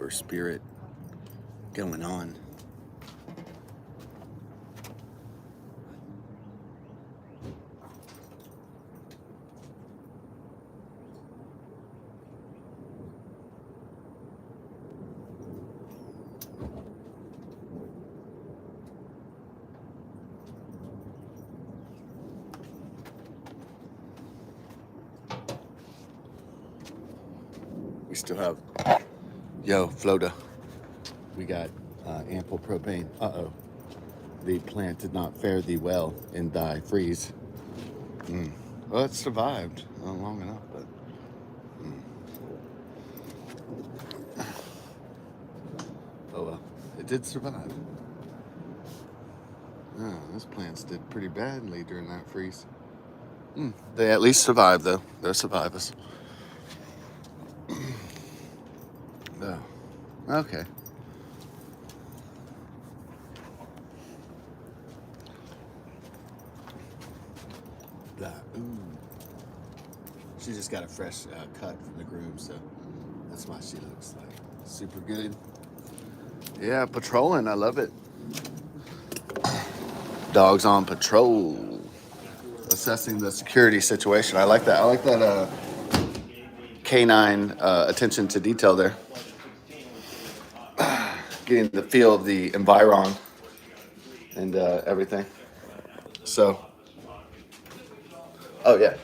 vibe or spirit going on. We still have, yo, Floda. We got ample propane. Uh-oh. The plant did not fare thee well in thy freeze. Well, it survived long enough, but oh well, it did survive. Those plants did pretty badly during that freeze. They at least survived, though. They're survivors. Oh, okay. Ooh. She just got a fresh cut from the groom, so that's why she looks like super good. Yeah, patrolling. I love it. Dogs on patrol. Assessing the security situation. I like that. I like that canine attention to detail there. Getting the feel of the environ and everything. So, oh yeah.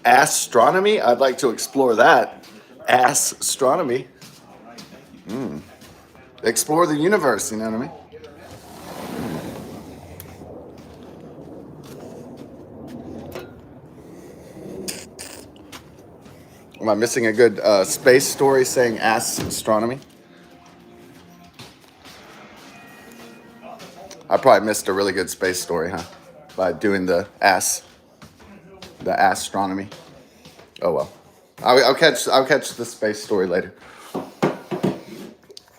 Astronomy? I'd like to explore that. Astronomy. Explore the universe, you know what I mean? Am I missing a good space story saying astronomy? I probably missed a really good space story, huh? By doing the astronomy. Oh well, I'll catch the space story later.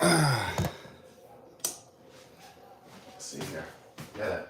Let's see here. Yeah.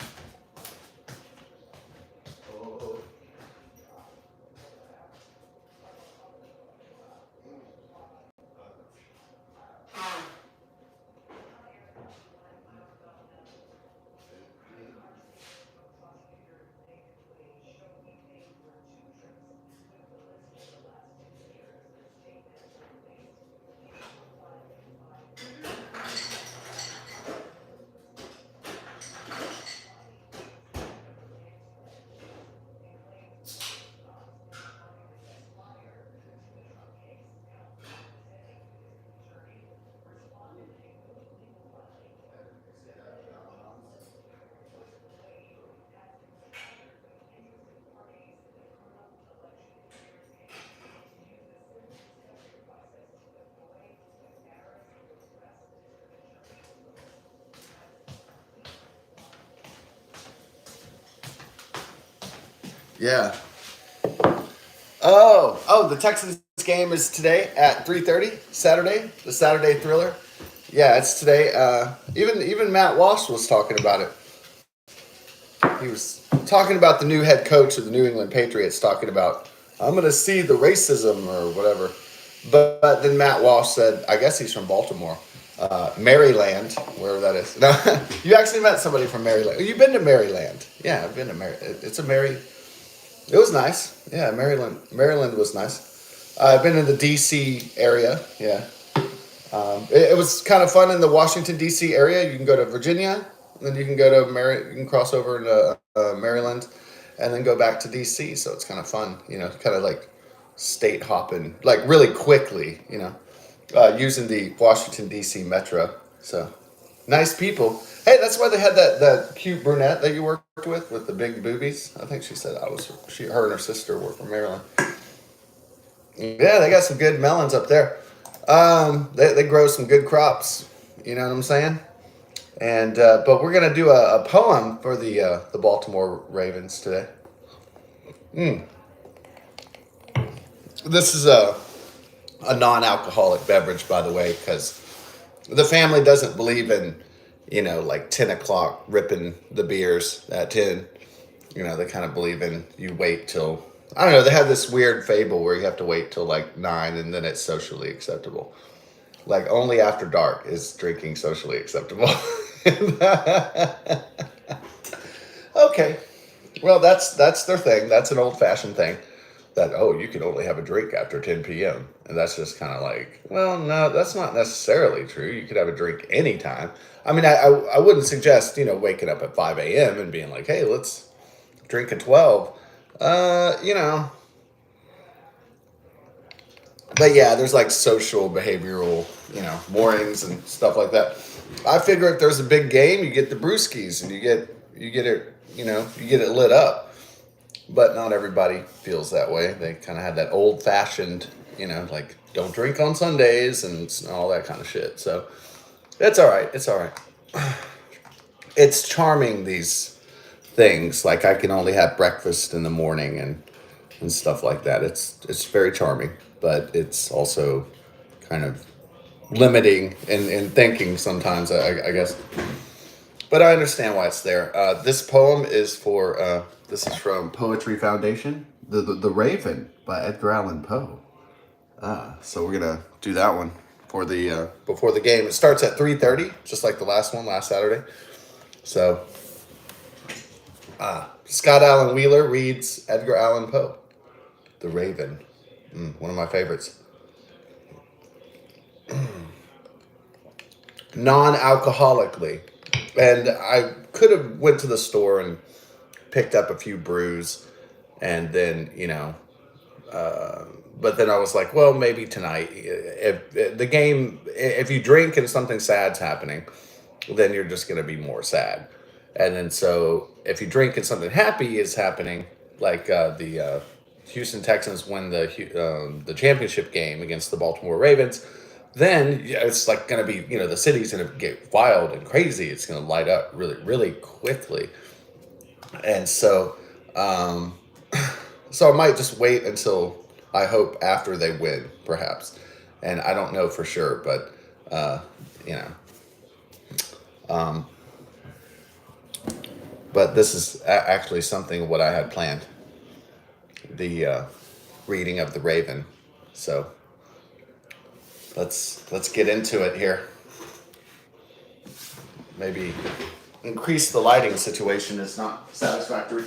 Yeah. Oh, the Texans game is today at 3:30 Saturday. The Saturday Thriller. Yeah, it's today. Even Matt Walsh was talking about it. He was talking about the new head coach of the New England Patriots, talking about I'm going to see the racism or whatever. But then Matt Walsh said, I guess he's from Baltimore, Maryland, wherever that is. No, you actually met somebody from Maryland. You've been to Maryland? Yeah, I've been to Maryland. It was nice. Yeah, Maryland was nice. I've been in the D.C. area. Yeah. It was kind of fun in the Washington, D.C. area. You can go to Virginia, and then you can go to you can cross over into Maryland, and then go back to D.C. So it's kind of fun, kind of like state hopping, like really quickly, using the Washington, D.C. Metro. So nice people. Hey, that's why they had that cute brunette that you worked with the big boobies. I think she said her and her sister were from Maryland. Yeah, they got some good melons up there. They grow some good crops. You know what I'm saying? And but we're gonna do a poem for the Baltimore Ravens today. This is a non-alcoholic beverage, by the way, because the family doesn't believe in like 10 o'clock ripping the beers at 10. They kind of believe in you wait till, I don't know, they have this weird fable where you have to wait till like 9 and then it's socially acceptable. Like only after dark is drinking socially acceptable. Okay. Well, that's their thing. That's an old fashioned thing. That you can only have a drink after 10 p.m. And that's just kind of like, well, no, that's not necessarily true. You could have a drink anytime. I mean, I wouldn't suggest waking up at 5 a.m. and being like, hey, let's drink at 12. You know, but yeah, there's like social behavioral, mornings and stuff like that. I figure if there's a big game, you get the brewskis and you get it, you get it lit up. But not everybody feels that way. They kind of have that old fashioned, like don't drink on Sundays and all that kind of shit. So it's all right. It's all right. It's charming, these things. Like I can only have breakfast in the morning and stuff like that. It's very charming, but it's also kind of limiting in thinking sometimes, I guess. But I understand why it's there. This poem is this is from Poetry Foundation, the Raven by Edgar Allan Poe. So we're gonna do that one for the before the game. It starts at 3:30, just like the last one last Saturday. So Scott Allen Wheeler reads Edgar Allan Poe, The Raven. One of my favorites. Non-alcoholically, and I could have went to the store and picked up a few brews, and then but then I was like, well, maybe tonight, if the game, if you drink and something sad's happening, then you're just going to be more sad. And then so if you drink and something happy is happening, like the Houston Texans win the championship game against the Baltimore Ravens, then it's like going to be, the city's going to get wild and crazy. It's going to light up really, really quickly. And so, so I might just wait until I hope after they win, perhaps. And I don't know for sure, but, you know, but this is actually something what I had planned, the reading of the Raven. So let's get into it here. Maybe increase the lighting situation is not satisfactory.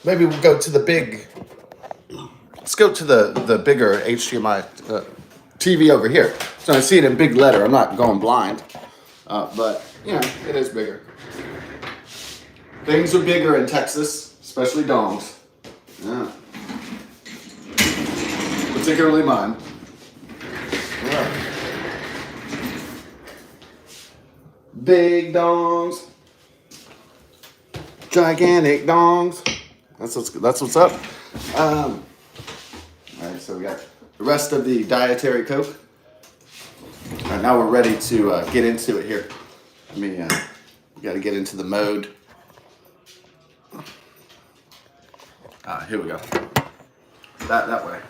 Maybe we'll go to the big. Let's go to the bigger HDMI TV over here. So I see it in big letter. I'm not going blind, but it is bigger. Things are bigger in Texas, especially dongs. Yeah. Particularly mine. Yeah. Big dongs. Gigantic dongs. That's what's up. All right, so we got the rest of the dietary Coke. All right, now we're ready to get into it here. We got to get into the mode. Here we go. That way.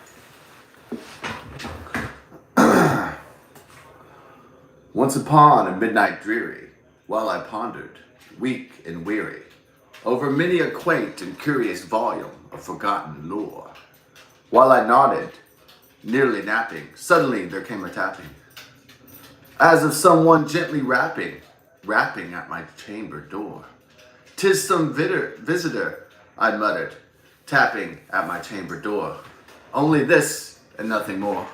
Once upon a midnight dreary, while I pondered, weak and weary, over many a quaint and curious volume of forgotten lore. While I nodded, nearly napping, suddenly there came a tapping, as of someone gently rapping at my chamber door. "'Tis some visitor," I muttered, tapping at my chamber door. "Only this and nothing more."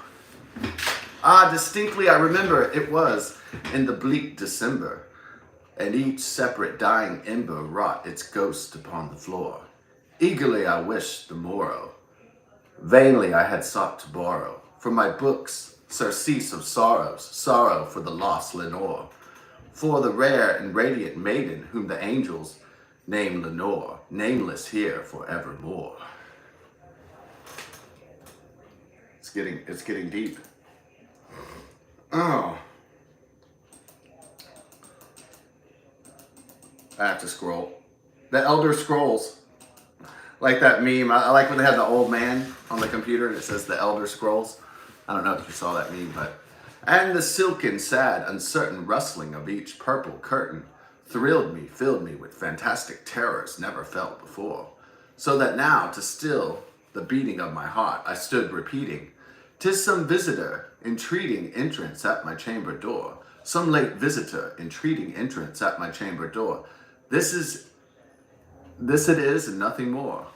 Distinctly I remember it was in the bleak December, and each separate dying ember wrought its ghost upon the floor. Eagerly I wished the morrow. Vainly I had sought to borrow from my books surcease of sorrows, sorrow for the lost Lenore, for the rare and radiant maiden whom the angels Name Lenore, nameless here forevermore. It's getting deep. Oh, I have to scroll. The Elder Scrolls, like that meme. I like when they have the old man on the computer and it says the Elder Scrolls. I don't know if you saw that meme, but and the silken, sad, uncertain rustling of each purple curtain thrilled me, filled me with fantastic terrors never felt before. So that now, to still the beating of my heart, I stood repeating, "'Tis some visitor entreating entrance at my chamber door. Some late visitor entreating entrance at my chamber door. This it is, and nothing more."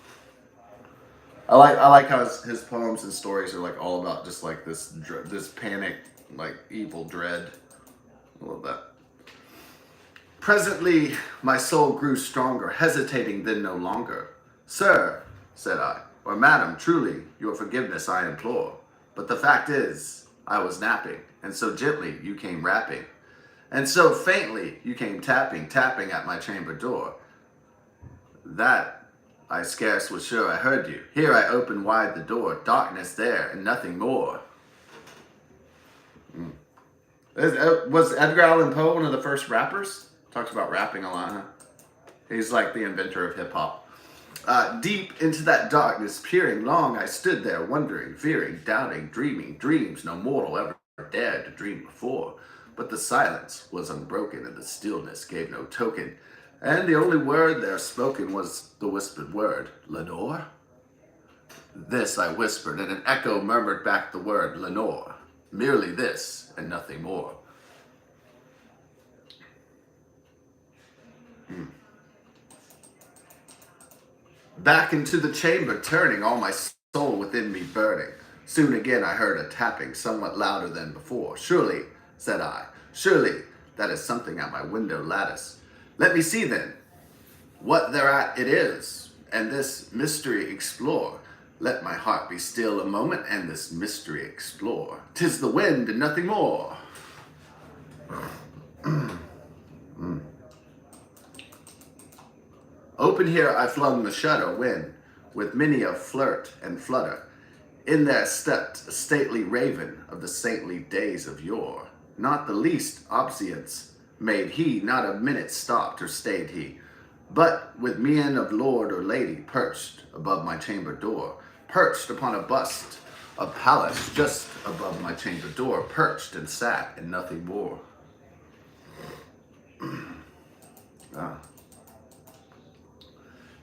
I like how his poems and stories are like all about just like this panic, like evil dread. I love that. Presently, my soul grew stronger, hesitating then no longer. "Sir," said I, "or madam, truly, your forgiveness I implore. But the fact is, I was napping, and so gently you came rapping, and so faintly you came tapping, tapping at my chamber door, that I scarce was sure I heard you. Here I opened wide the door, darkness there, and nothing more." Was Edgar Allan Poe one of the first rappers? Talks about rapping a lot, huh? He's like the inventor of hip hop. Deep into that darkness peering, long I stood there, wondering, fearing, doubting, dreaming dreams no mortal ever dared to dream before. But the silence was unbroken, and the stillness gave no token, and the only word there spoken was the whispered word, "Lenore?" This I whispered, and an echo murmured back the word, "Lenore." Merely this, and nothing more. Back into the chamber turning, all my soul within me burning. Soon again I heard a tapping, somewhat louder than before. "Surely," said I, "surely that is something at my window lattice. Let me see then what thereat it is, and this mystery explore. Let my heart be still a moment, and this mystery explore. 'Tis the wind and nothing more." Open here I flung the shutter when, with many a flirt and flutter, in there stepped a stately raven of the saintly days of yore. Not the least obeisance made he, not a minute stopped or stayed he, but with mien of lord or lady perched above my chamber door, perched upon a bust of Pallas just above my chamber door, perched and sat and nothing more. Ah.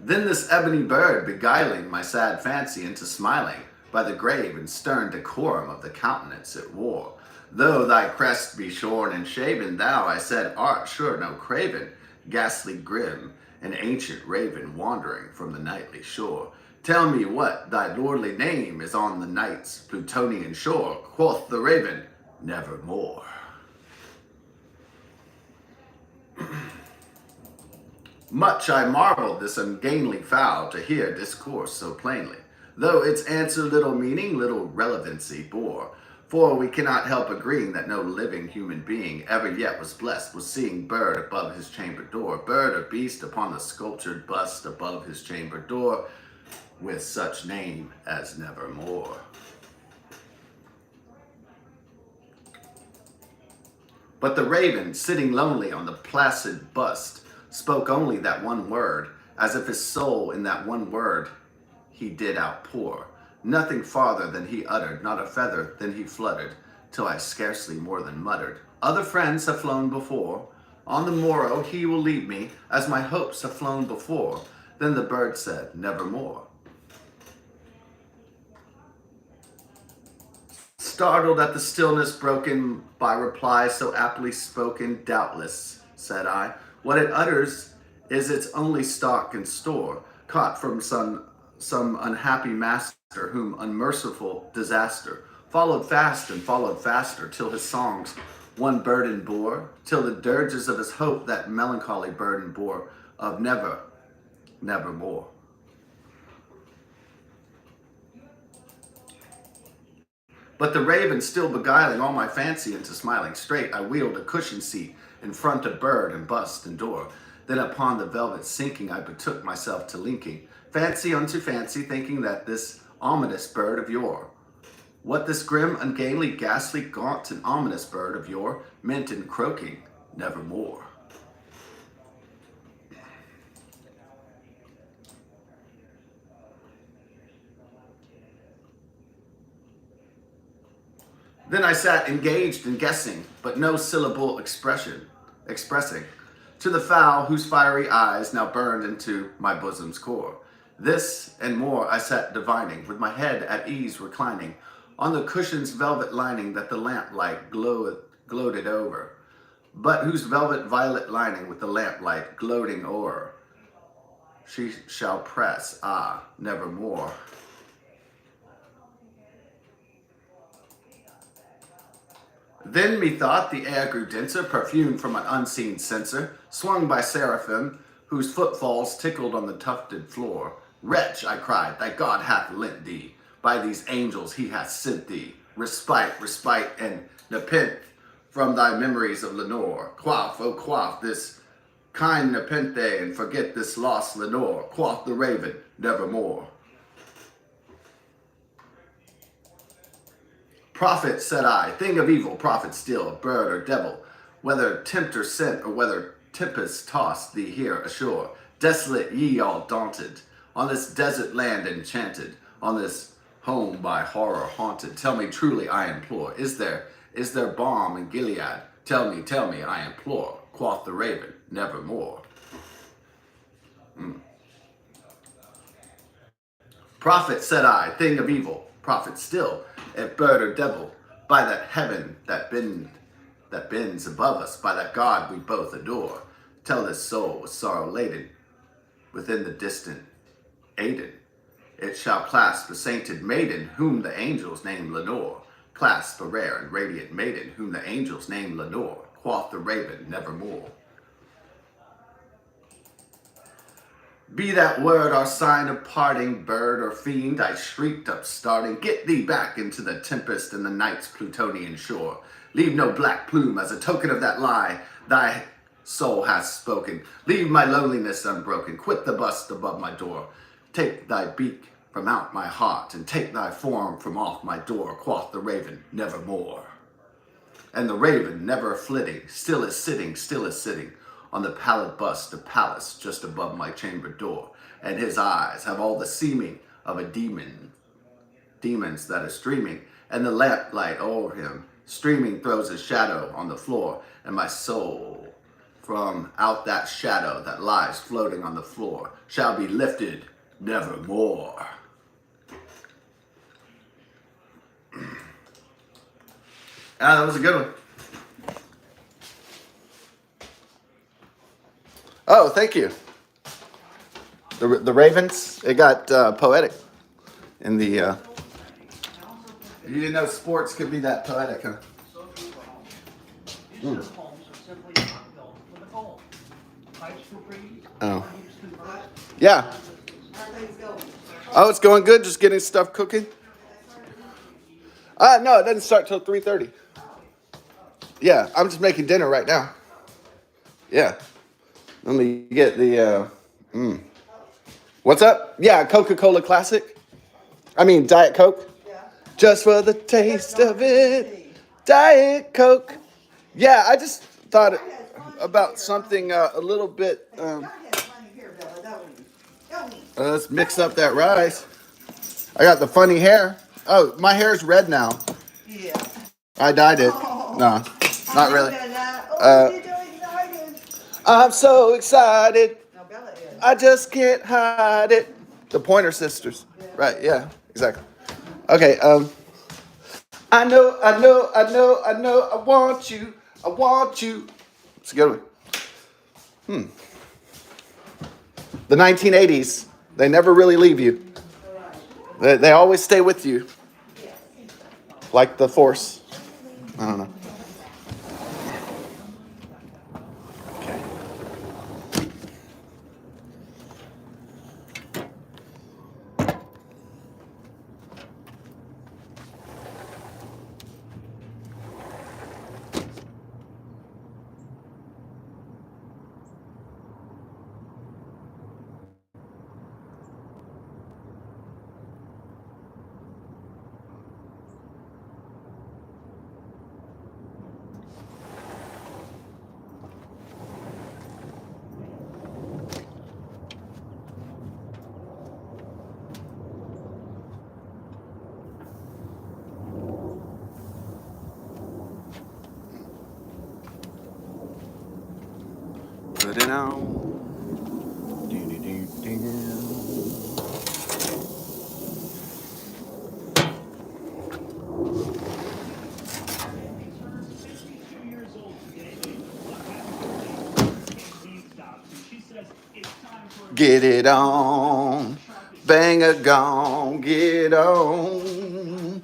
Then this ebony bird, beguiling my sad fancy into smiling, by the grave and stern decorum of the countenance it wore. "Though thy crest be shorn and shaven, thou," I said, "art sure no craven, ghastly grim, an ancient raven wandering from the nightly shore. Tell me what thy lordly name is on the night's Plutonian shore." Quoth the raven, "Nevermore." Much I marveled this ungainly fowl to hear discourse so plainly, though its answer little meaning, little relevancy bore. For we cannot help agreeing that no living human being ever yet was blessed with seeing bird above his chamber door, bird or beast upon the sculptured bust above his chamber door, with such name as Nevermore. But the raven, sitting lonely on the placid bust, spoke only that one word, as if his soul in that one word he did outpour. Nothing farther than he uttered, not a feather than he fluttered, till I scarcely more than muttered, "Other friends have flown before. On the morrow he will leave me, as my hopes have flown before." Then the bird said, "Nevermore." Startled at the stillness broken by reply so aptly spoken, "Doubtless," said I, "what it utters is its only stock and store, caught from some unhappy master, whom unmerciful disaster followed fast and followed faster, till his songs one burden bore, till the dirges of his hope that melancholy burden bore, of never, nevermore." But the raven still beguiling all my fancy into smiling straight, I wheeled a cushion seat in front of bird and bust and door. Then upon the velvet sinking, I betook myself to linking fancy unto fancy, thinking that this ominous bird of yore, what this grim, ungainly, ghastly, gaunt, and ominous bird of yore meant in croaking nevermore. Then I sat engaged in guessing, but no syllable expressing, to the fowl whose fiery eyes now burned into my bosom's core. This and more I sat divining, with my head at ease reclining, on the cushion's velvet lining that the lamplight gloated over, but whose velvet violet lining with the lamplight gloating o'er, she shall press, nevermore. Then methought the air grew denser, perfumed from an unseen censer, swung by seraphim, whose footfalls tickled on the tufted floor. Wretch, I cried, thy God hath lent thee, by these angels he hath sent thee, respite, and nepenthe from thy memories of Lenore. Quaff, oh quaff, this kind nepenthe, and forget this lost Lenore. Quoth the raven, nevermore. Prophet, said I, thing of evil, prophet still, bird or devil, whether tempter sent or whether tempest tossed thee here ashore, desolate ye all daunted, on this desert land enchanted, on this home by horror haunted. Tell me truly, I implore, is there balm in Gilead? Tell me, I implore. Quoth the raven, nevermore. Prophet, said I, thing of evil, prophet still, if bird or devil, by that heaven that bends above us, by that God we both adore, tell this soul with sorrow laden, within the distant Aden, it shall clasp a sainted maiden, whom the angels name Lenore, clasp a rare and radiant maiden, whom the angels name Lenore. Quoth the raven, nevermore. Be that word our sign of parting, bird or fiend, I shrieked upstarting, get thee back into the tempest and the night's Plutonian shore. Leave no black plume as a token of that lie thy soul hath spoken. Leave my loneliness unbroken, quit the bust above my door. Take thy beak from out my heart, and take thy form from off my door. Quoth the raven, nevermore. And the raven, never flitting, still is sitting, on the pallid bust of Pallas just above my chamber door, and his eyes have all the seeming of a demons that are streaming, and the lamplight o'er him streaming throws a shadow on the floor, and my soul from out that shadow that lies floating on the floor shall be lifted nevermore. That was a good one. Oh, thank you. The Ravens, it got poetic in the... You didn't know sports could be that poetic, huh? Oh. Yeah. Oh, it's going good, just getting stuff cooking? No, it doesn't start till 3:30. Yeah, I'm just making dinner right now. Yeah. Let me get the, What's up? Yeah, Coca-Cola Classic. I mean, Diet Coke. Yeah. Just for the taste of it. Diet Coke. Yeah, I just thought about something a little bit. Let's mix up that rice. I got the funny hair. Oh, my hair's red now. Yeah. I dyed it. No, not really. I'm so excited. I just can't hide it. The Pointer Sisters. Right, yeah, exactly. Okay, I know, I want you. It's a good one. The 1980s, they never really leave you. They always stay with you. Like the Force. I don't know. Put it on. Get it on. Bang a gong. Get on.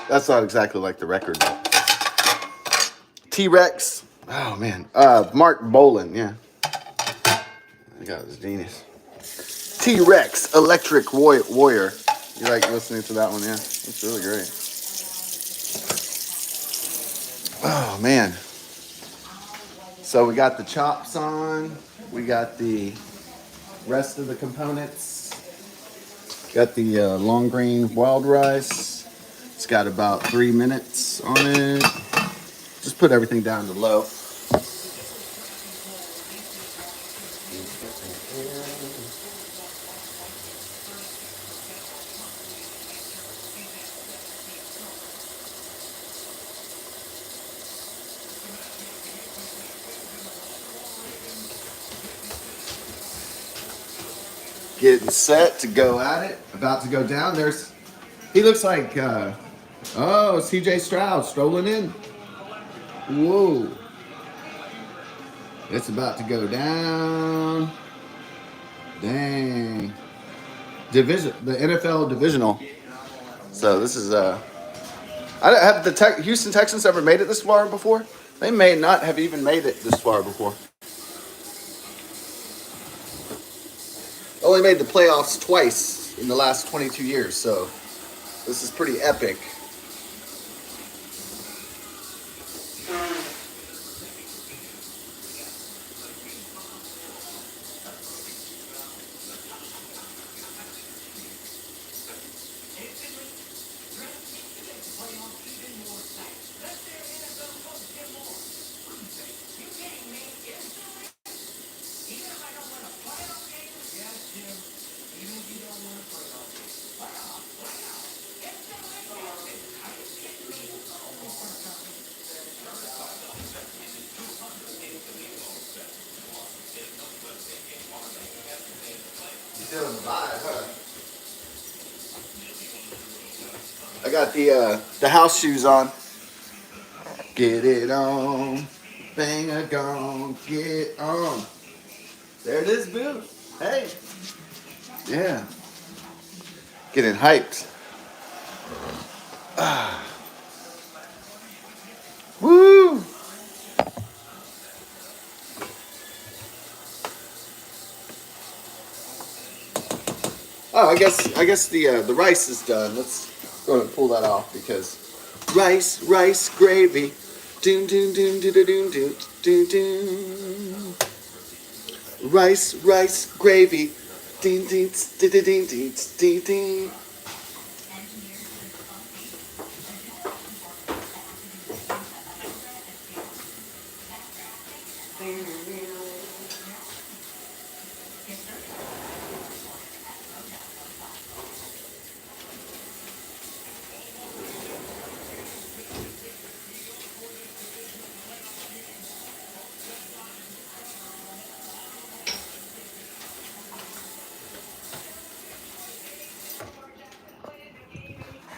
That's not exactly like the record, but T-Rex. Oh, man. Mark Bolan, yeah. I got his genius. T-Rex, Electric Warrior. You like listening to that one, yeah? It's really great. Oh, man. So we got the chops on. We got the rest of the components. Got the long grain wild rice. It's got about 3 minutes on it. Just put everything down to low. Getting set to go at it. About to go down. He looks like, CJ Stroud strolling in. Whoa. It's about to go down. Dang. The NFL divisional. So this is, have the Houston Texans ever made it this far before? They may not have even made it this far before. Only made the playoffs twice in the last 22 years, so this is pretty epic. Feeling the vibe, huh? I got the house shoes on. Get it on, bang a gong, get on. There it is, boo. Hey, yeah, getting hyped. Woo! Oh, I guess the rice is done. Let's go ahead and pull that off because rice gravy. Doom doom doom doom doom doom doom doom. Rice gravy. Ding ding ding ding ding ding ding.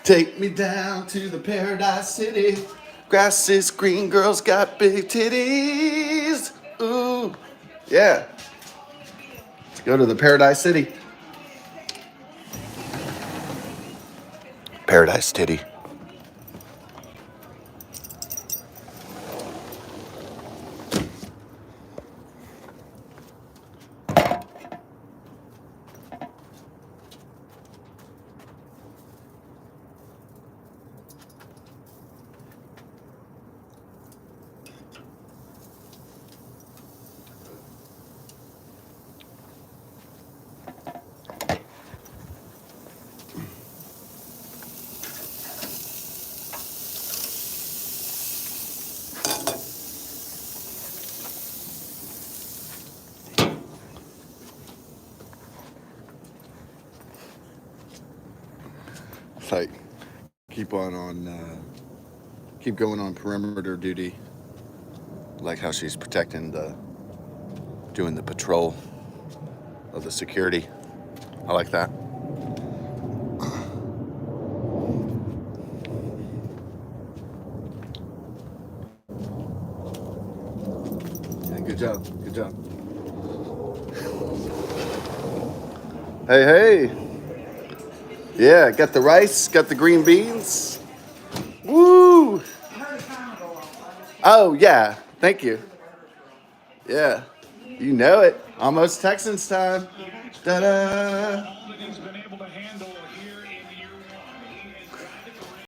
Take me down to the Paradise City. Grass is green, girls got big titties. Ooh, yeah. Let's go to the Paradise City. Paradise Titty. It's like keep going on perimeter duty. Like how she's protecting the doing the patrol of the security. I like that. Yeah, good job. Good job. Hey, hey. Yeah, got the rice, got the green beans. Woo! Oh, yeah. Thank you. Yeah. You know it. Almost Texans time. Da-da.